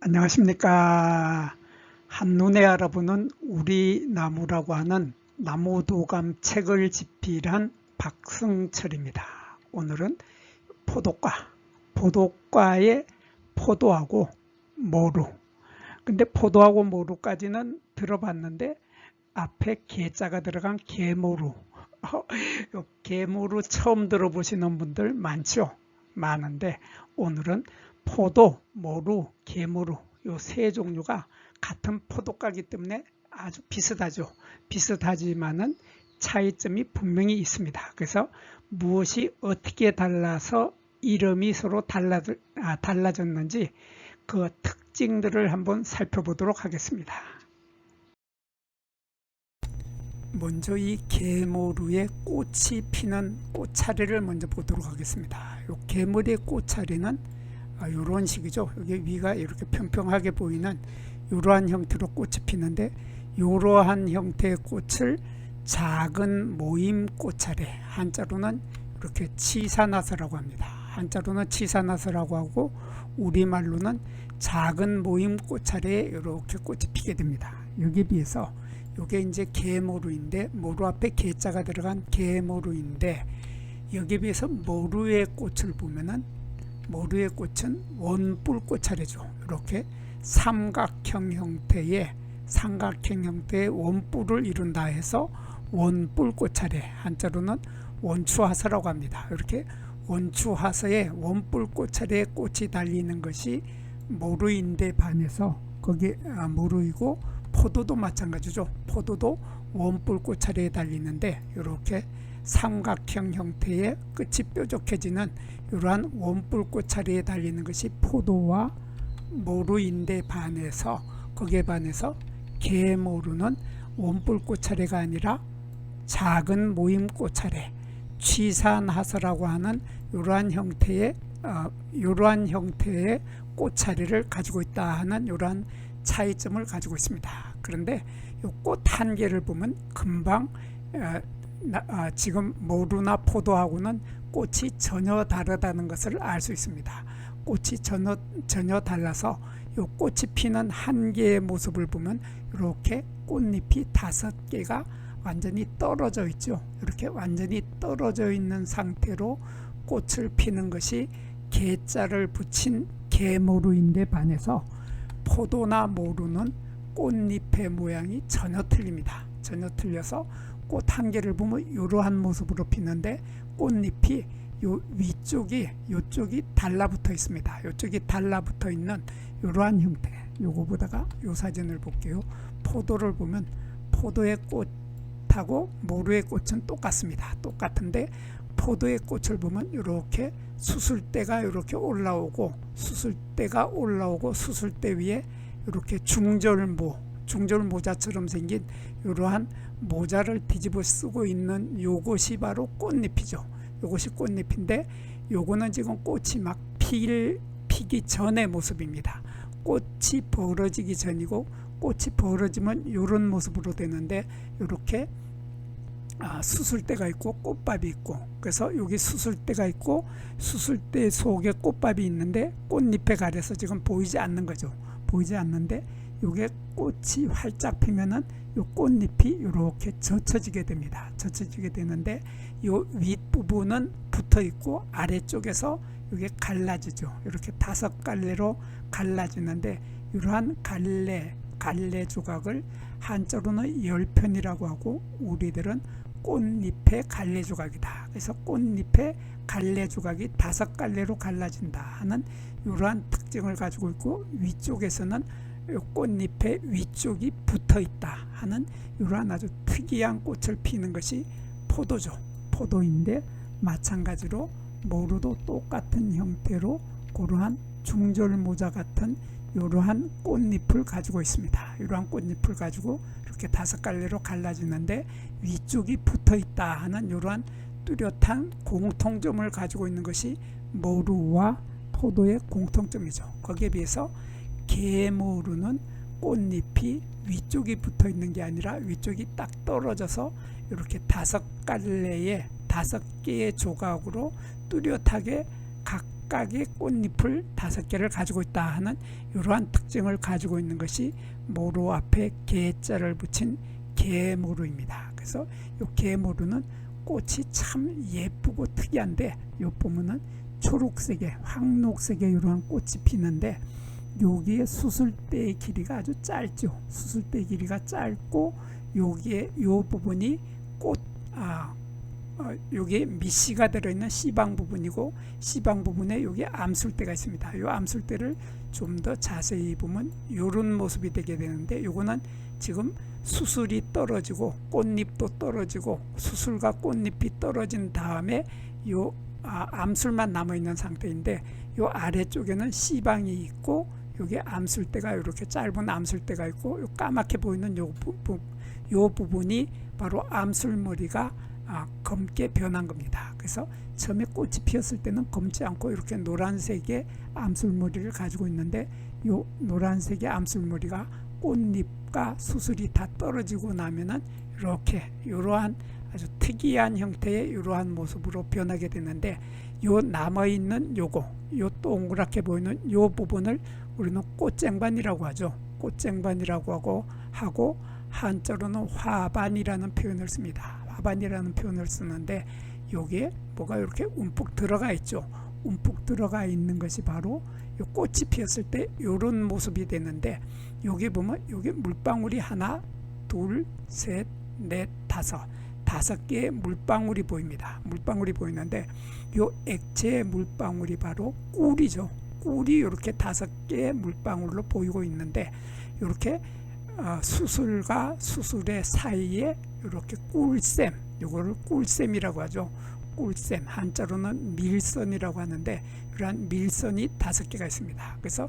안녕하십니까. 한눈에 알아보는 우리 나무라고 하는 나무도감 책을 집필한 박승철입니다. 오늘은 포도과의 포도하고 모루. 근데 포도하고 모루까지는 들어봤는데 앞에 개자가 들어간 개모루. 개모루 처음 들어보시는 분들 많죠? 많은데 오늘은 포도, 모루, 개모루 요 세 종류가 같은 포도과이기 때문에 아주 비슷하죠. 비슷하지만은 차이점이 분명히 있습니다. 그래서 무엇이 어떻게 달라서 이름이 서로 달라졌는지 그 특징들을 한번 살펴보도록 하겠습니다. 먼저 이 개모루의 꽃이 피는 꽃차례를 먼저 보도록 하겠습니다. 이 개모루의 꽃차례는 이런 식이죠. 여기 위가 이렇게 평평하게 보이는 이러한 형태로 꽃이 피는데, 이러한 형태의 꽃을 작은 모임 꽃차례, 한자로는 이렇게 치사나서라고 합니다. 한자로는 치사나서라고 하고 우리말로는 작은 모임 꽃차례에 이렇게 꽃이 피게 됩니다. 여기에 비해서 이게 이제 개모루인데, 모루 앞에 개자가 들어간 개모루인데, 여기에 비해서 모루의 꽃을 보면은 모루의 꽃은 원뿔 꽃차례죠. 이렇게 삼각형 형태의 원뿔을 이룬다 해서 원뿔 꽃차례, 한자로는 원추하서라고 합니다. 이렇게 원추하서에 원뿔 꽃차례에 꽃이 달리는 것이 모루인데 반해서 거기 모루이고, 포도도 마찬가지죠. 포도도 원뿔 꽃차례에 달리는데 이렇게 삼각형 형태의 끝이 뾰족해지는 이러한 원뿔 꽃차례에 달리는 것이 포도와 모루인데 반해서, 거기에 반해서 개모루는 원뿔 꽃차례가 아니라 작은 모임 꽃차례, 취산하서라고 하는 이러한 형태의 꽃차례를 가지고 있다 하는 이러한 차이점을 가지고 있습니다. 그런데 이 꽃 한 개를 보면 금방 지금 모루나 포도하고는 꽃이 전혀 다르다는 것을 알 수 있습니다. 꽃이 전혀 달라서 이 꽃이 피는 한 개의 모습을 보면 이렇게 꽃잎이 5개가 완전히 떨어져 있죠. 이렇게 완전히 떨어져 있는 상태로 꽃을 피는 것이 개자를 붙인 개모루인데 반해서 포도나 모루는 꽃잎의 모양이 전혀 틀립니다. 전혀 틀려서 꽃 한 개를 보면 이러한 모습으로 피는데, 꽃잎이 이쪽이 달라붙어 있습니다. 이쪽이 달라붙어 있는 이러한 형태. 요거보다가 요 사진을 볼게요. 포도를 보면 포도의 꽃하고 모루의 꽃은 똑같습니다. 똑같은데 포도의 꽃을 보면 이렇게 수술대가 이렇게 올라오고, 수술대 위에 이렇게 중절모자처럼 생긴 이러한 모자를 뒤집어 쓰고 있는 요것이 바로 꽃잎이죠. 요것이 꽃잎인데, 요거는 지금 꽃이 막 피기 전의 모습입니다. 꽃이 벌어지기 전이고, 꽃이 벌어지면 이런 모습으로 되는데, 이렇게 수술대가 있고 꽃밥이 있고, 그래서 여기 수술대가 있고 수술대 속에 꽃밥이 있는데 꽃잎에 가려서 지금 보이지 않는 거죠. 보이지 않는데, 요게 꽃이 활짝 피면은 요 꽃잎이 이렇게 젖혀지게 됩니다. 젖혀지게 되는데, 요 윗부분은 붙어 있고 아래쪽에서 이게 갈라지죠. 이렇게 5갈래로 갈라지는데, 이러한 갈래 조각을 한자로는 열편이라고 하고, 우리들은 꽃잎의 갈래 조각이다. 그래서 꽃잎의 갈래 조각이 5갈래로 갈라진다 하는 이러한 특징을 가지고 있고, 위쪽에서는 꽃잎의 위쪽이 붙어 있다 하는 이러한 아주 특이한 꽃을 피는 것이 포도죠. 포도인데, 마찬가지로 모루도 똑같은 형태로 그러한 중절모자 같은 이러한 꽃잎을 가지고 있습니다. 이러한 꽃잎을 가지고 이렇게 5갈래로 갈라지는데, 위쪽이 붙어 있다 하는 이러한 뚜렷한 공통점을 가지고 있는 것이 모루와 포도의 공통점이죠. 거기에 비해서 개모루는 꽃잎이 위쪽이 붙어 있는 게 아니라 위쪽이 딱 떨어져서 이렇게 5개의 조각으로 뚜렷하게 각 각각의 꽃잎을 5개를 가지고 있다 하는 이러한 특징을 가지고 있는 것이 모루 앞에 개자를 붙인 개모루입니다. 그래서 이 개모루는 꽃이 참 예쁘고 특이한데 요 보면은 초록색에 황록색에 이러한 꽃이 피는데 여기에 수술대의 길이가 아주 짧죠. 수술대 길이가 짧고 여기에 요 부분이 여기에 밑씨가 들어있는 씨방 부분이고 씨방 부분에 여기 암술대가 있습니다. 이 암술대를 좀 더 자세히 보면 이런 모습이 되게 되는데 요거는 지금 수술이 떨어지고 꽃잎도 떨어지고 수술과 꽃잎이 떨어진 다음에 요 암술만 남아있는 상태인데 요 아래쪽에는 씨방이 있고 여기 암술대가 이렇게 짧은 암술대가 있고 요 까맣게 보이는 요 부분이 바로 암술머리가 검게 변한 겁니다. 그래서 처음에 꽃이 피었을 때는 검지 않고 이렇게 노란색의 암술머리를 가지고 있는데 요 노란색의 암술머리가 꽃잎과 수술이 다 떨어지고 나면은 이렇게 이러한 아주 특이한 형태의 이러한 모습으로 변하게 되는데 요 남아있는 요 동그랗게 보이는 요 부분을 우리는 꽃쟁반이라고 하죠. 꽃쟁반이라고 하고 한자로는 화반이라는 표현을 씁니다. 화반이라는 표현을 쓰는데 여기에 뭐가 이렇게 움푹 들어가 있죠. 움푹 들어가 있는 것이 바로 요 꽃이 피었을 때 이런 모습이 되는데 여기 보면 여기 물방울이 하나, 둘, 셋, 넷, 다섯 개의 물방울이 보입니다. 물방울이 보이는데 요 액체 물방울이 바로 꿀이죠. 꿀이 이렇게 5개의 물방울로 보이고 있는데 이렇게 수술과 수술의 사이에 이렇게 꿀샘, 이거를 꿀샘이라고 하죠. 꿀샘, 한자로는 밀선이라고 하는데 이러한 밀선이 5개가 있습니다. 그래서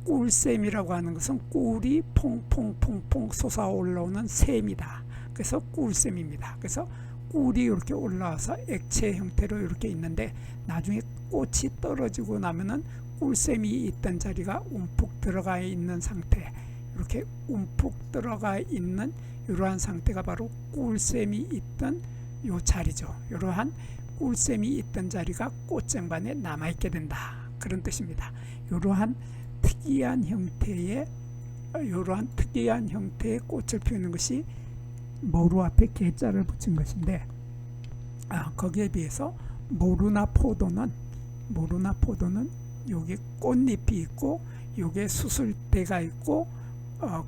꿀샘이라고 하는 것은 꿀이 퐁퐁퐁퐁 솟아 올라오는 샘이다. 그래서 꿀샘입니다. 그래서 꿀이 이렇게 올라와서 액체 형태로 이렇게 있는데 나중에 꽃이 떨어지고 나면은 꿀샘이 있던 자리가 움푹 들어가 있는 상태, 이렇게 움푹 들어가 있는 이러한 상태가 바로 꿀샘이 있던 요 자리죠. 이러한 꿀샘이 있던 자리가 꽃쟁반에 남아있게 된다. 그런 뜻입니다. 이러한 특이한 형태의 꽃을 피우는 것이 모루 앞에 개자를 붙인 것인데 거기에 비해서 모루나 포도는 여기 꽃잎이 있고 여기에 수술대가 있고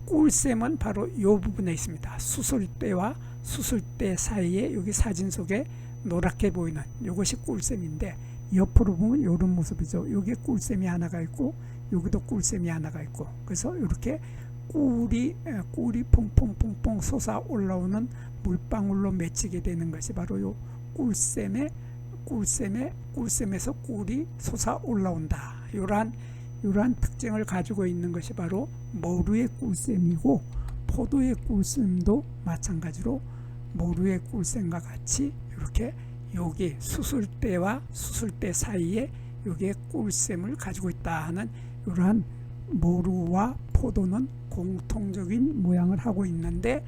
꿀샘은 바로 이 부분에 있습니다. 수술대와 수술대 사이에 여기 사진 속에 노랗게 보이는 이것이 꿀샘인데 옆으로 보면 이런 모습이죠. 여기에 꿀샘이 하나가 있고 여기도 꿀샘이 하나가 있고 그래서 이렇게 꿀이 퐁퐁퐁퐁 솟아 올라오는 물방울로 맺히게 되는 것이 바로 요 꿀샘에서 꿀이 솟아 올라온다. 이러한 특징을 가지고 있는 것이 바로 모루의 꿀샘이고 포도의 꿀샘도 마찬가지로 모루의 꿀샘과 같이 이렇게 여기 수술대와 수술대 사이에 여기에 꿀샘을 가지고 있다 하는 이러한 모루와 포도는 공통적인 모양을 하고 있는데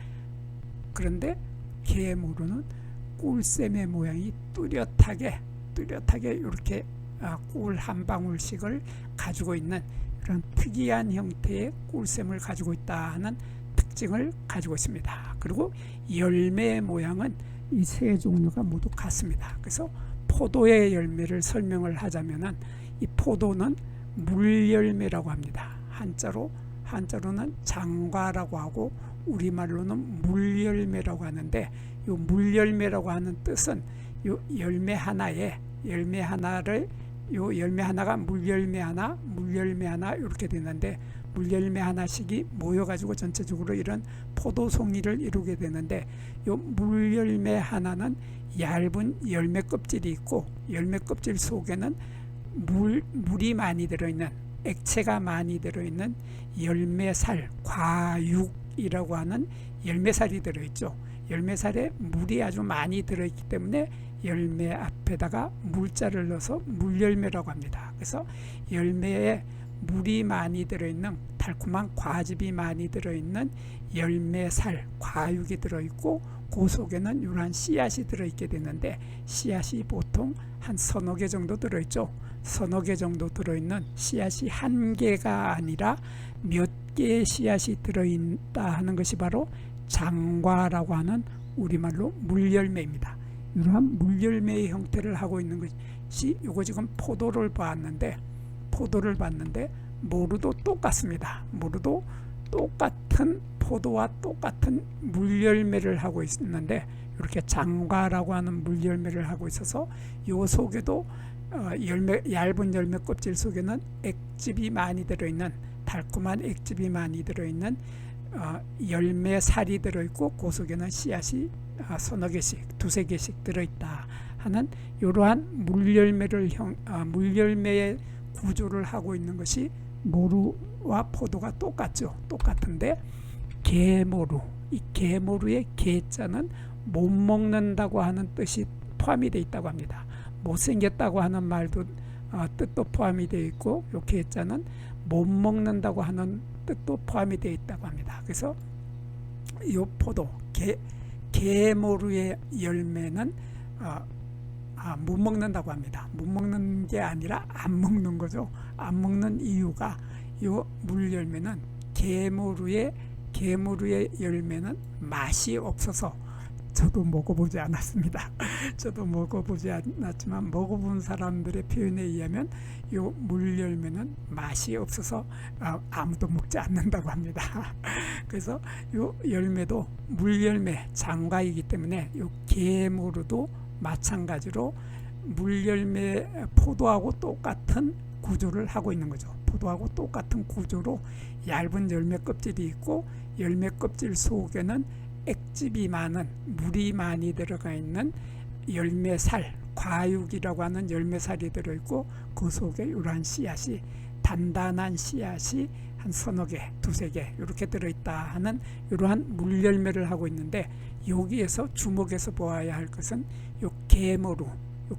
그런데 개모루는 꿀샘의 모양이 뚜렷하게 이렇게 꿀 한 방울씩을 가지고 있는 이런 특이한 형태의 꿀샘을 가지고 있다 하는 특징을 가지고 있습니다. 그리고 열매의 모양은 이 세 종류가 모두 같습니다. 그래서 포도의 열매를 설명을 하자면은 이 포도는 물열매라고 합니다. 한자로는 장과라고 하고 우리말로는 물열매라고 하는데 이 물열매라고 하는 뜻은 이 열매 하나가 물열매 하나 이렇게 되는데 물열매 하나씩이 모여가지고 전체적으로 이런 포도송이를 이루게 되는데 이 물열매 하나는 얇은 열매 껍질이 있고 열매 껍질 속에는 물이 많이 들어있는 액체가 많이 들어있는 열매살, 과육이라고 하는 열매살이 들어있죠. 열매살에 물이 아주 많이 들어있기 때문에 열매 앞에다가 물자를 넣어서 물열매라고 합니다. 그래서 열매에 물이 많이 들어있는 달콤한 과즙이 많이 들어있는 열매살, 과육이 들어있고 그 속에는 이러한 씨앗이 들어있게 되는데 씨앗이 보통 한 서너 개 정도 들어있죠. 서너 개 정도 들어있는 씨앗이 한 개가 아니라 몇 개의 씨앗이 들어있다 하는 것이 바로 장과라고 하는 우리말로 물열매입니다. 이러한 물열매의 형태를 하고 있는 것이, 요거 지금 포도를 봤는데 모루도 똑같습니다. 모루도 똑같은 포도와 똑같은 물열매를 하고 있는데, 이렇게 장과라고 하는 물열매를 하고 있어서 요 속에도 얇은 열매 껍질 속에는 액즙이 많이 들어있는, 달콤한 액즙이 많이 들어있는 열매살이 들어있고, 그 속에는 씨앗이 서너 개씩, 두세 개씩 들어있다 하는 이러한 물열매의 구조를 하고 있는 것이 모루와 포도가 똑같죠. 똑같은데 개모루, 이 개모루의 개자는 못 먹는다고 하는 뜻이 포함이 되어 있다고 합니다. 못생겼다고 하는 말도 뜻도 포함이 되어 있고, 요 개자는 못 먹는다고 하는 뜻도 포함이 되어 있다고 합니다. 그래서 이 포도 개모루의 열매는 못 먹는다고 합니다. 못 먹는 게 아니라 안 먹는 거죠. 안 먹는 이유가, 이 물열매는 개모루의 열매는 맛이 없어서, 저도 먹어보지 않았습니다. 저도 먹어보지 않았지만 먹어본 사람들의 표현에 의하면 이 물열매는 맛이 없어서 아무도 먹지 않는다고 합니다. 그래서 이 열매도 물열매 장과이기 때문에 이 개모루도 마찬가지로 물열매 포도하고 똑같은 구조를 하고 있는 거죠. 포도하고 똑같은 구조로 얇은 열매 껍질이 있고, 열매 껍질 속에는 액즙이 많은, 물이 많이 들어가 있는 열매살, 과육이라고 하는 열매살이 들어있고, 그 속에 이러한 씨앗이, 단단한 씨앗이 한 서너 개, 두세 개 이렇게 들어있다 하는 이러한 물열매를 하고 있는데, 여기에서 주목해서 보아야 할 것은 이 개모루. 이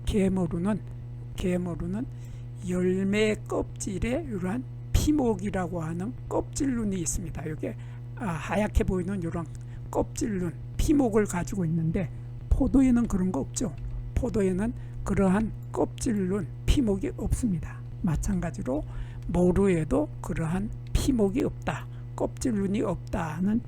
개모루는 열매 껍질에 이러한 피목이라고 하는 껍질눈이 있습니다. 이게 하얗게 보이는 이런 껍질눈, 피목을 가지고 있는데, 포도에는 그런 거 없죠. 포도에는 그러한 껍질눈, 피목이 없습니다. 마찬가지로 모루에도 그러한 피목이 없다, 껍질눈이 없다 하는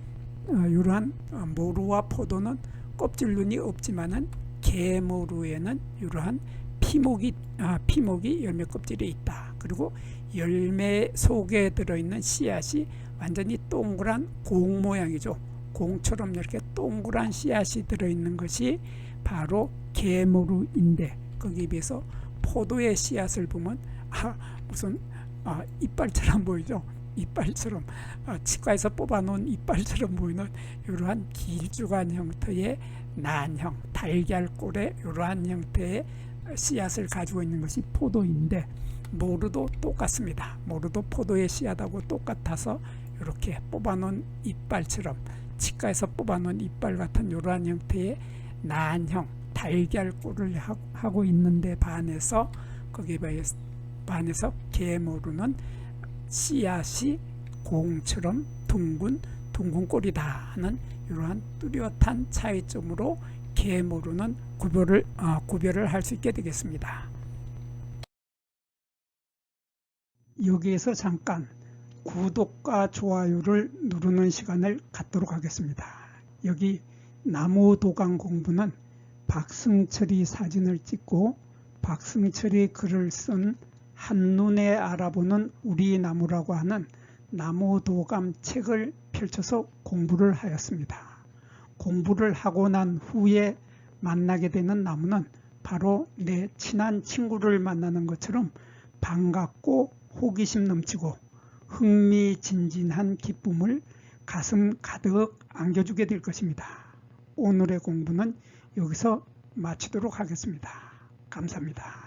이러한 모루와 포도는 껍질눈이 없지만은 개모루에는 이러한 피목이 열매 껍질에 있다. 그리고 열매 속에 들어있는 씨앗이 완전히 동그란 공 모양이죠. 공처럼 이렇게 동그란 씨앗이 들어있는 것이 바로 개모루인데, 거기에 비해서 포도의 씨앗을 보면 무슨 이빨처럼 보이죠. 이빨처럼, 치과에서 뽑아놓은 이빨처럼 보이는 이러한 길쭉한 형태의 난형, 달걀꼴의 이러한 형태의 씨앗을 가지고 있는 것이 포도인데, 모루도 똑같습니다. 모루도 포도의 씨앗하고 똑같아서 이렇게 뽑아놓은 이빨처럼, 치과에서 뽑아놓은 이빨 같은 이러한 형태의 난형, 달걀꼴을 하고 있는데 반해서, 거기에 반해서 개모루는 씨앗이 공처럼 둥근 꼴이다 하는 이러한 뚜렷한 차이점으로 개모루는 구별을 할 수 있게 되겠습니다. 여기에서 잠깐 구독과 좋아요를 누르는 시간을 갖도록 하겠습니다. 여기 나무도감 공부는 박승철이 사진을 찍고 박승철이 글을 쓴 한눈에 알아보는 우리 나무라고 하는 나무도감 책을 펼쳐서 공부를 하였습니다. 공부를 하고 난 후에 만나게 되는 나무는 바로 내 친한 친구를 만나는 것처럼 반갑고 호기심 넘치고 흥미진진한 기쁨을 가슴 가득 안겨주게 될 것입니다. 오늘의 공부는 여기서 마치도록 하겠습니다. 감사합니다.